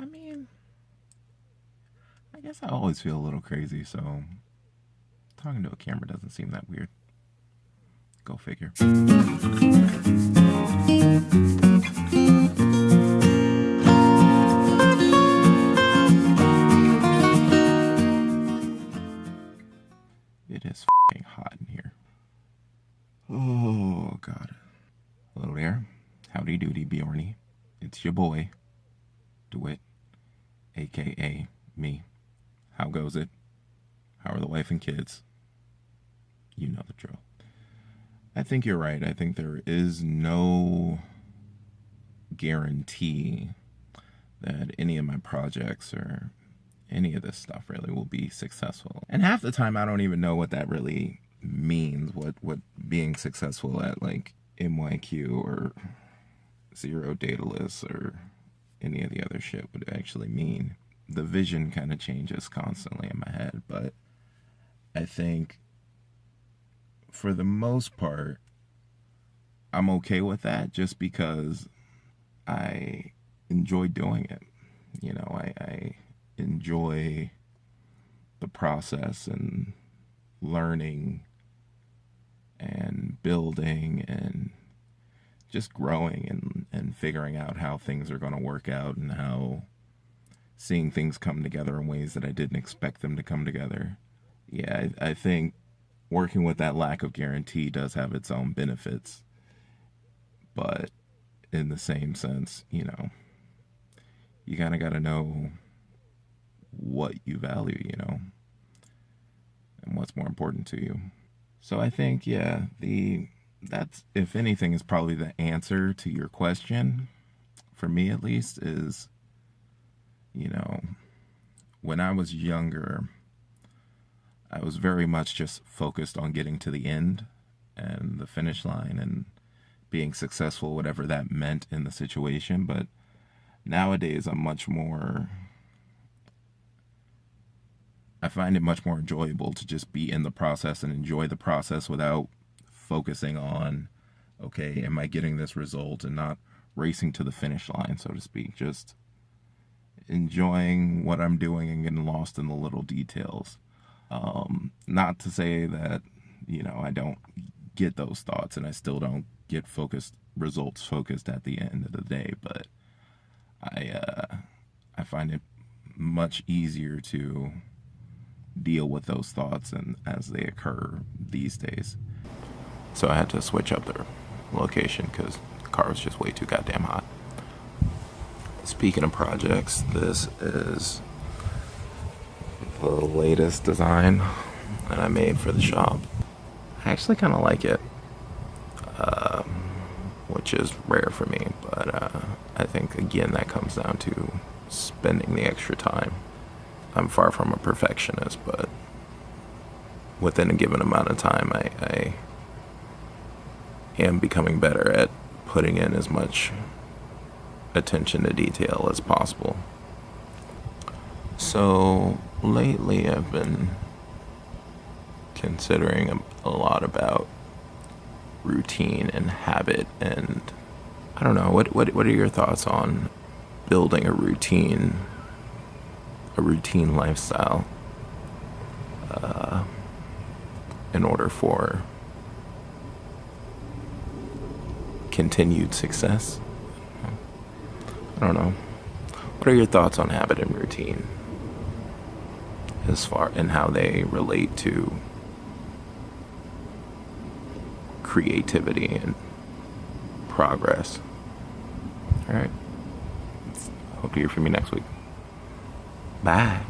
I mean, I guess I always feel a little crazy, so talking to a camera doesn't seem that weird. Go figure. It is f***ing hot in here. Oh, God. Hello there. Howdy doody, Bjorny. It's your boy, DeWitt, A.K.A. me. How goes it? How are the wife and kids? You know the drill. I think you're right. I think there is no guarantee that any of my projects or any of this stuff really will be successful. And half the time I don't even know what that really means, what being successful at like MYQ or Zero Dataless or any of the other shit would actually mean. The vision kind of changes constantly in my head, but I think for the most part I'm okay with that just because I enjoy doing it. You know, I enjoy the process and learning and building and just growing and figuring out how things are going to work out and how seeing things come together in ways that I didn't expect them to come together. Yeah, I think working with that lack of guarantee does have its own benefits, but in the same sense, you know, you kind of got to know what you value, you know, and what's more important to you. So I think, yeah, that's, if anything, is probably the answer to your question, for me at least, is, you know, when I was younger, I was very much just focused on getting to the end and the finish line and being successful, whatever that meant in the situation. But nowadays, I find it much more enjoyable to just be in the process and enjoy the process without focusing on, okay, am I getting this result, and not racing to the finish line, so to speak. Just enjoying what I'm doing and getting lost in the little details. Not to say that, you know, I don't get those thoughts and I still don't get results focused at the end of the day, but I find it much easier to deal with those thoughts and as they occur these days. So I had to switch up the location because the car was just way too goddamn hot. Speaking of projects, this is the latest design that I made for the shop. I actually kind of like it, which is rare for me, but I think, again, that comes down to spending the extra time. I'm far from a perfectionist, but within a given amount of time, I am becoming better at putting in as much attention to detail as possible. So lately I've been considering a lot about routine and habit, and I don't know, what are your thoughts on building a routine lifestyle in order for continued success? I don't know. What are your thoughts on habit and routine as far and how they relate to creativity and progress? All right. Hope to hear from you next week. Bye.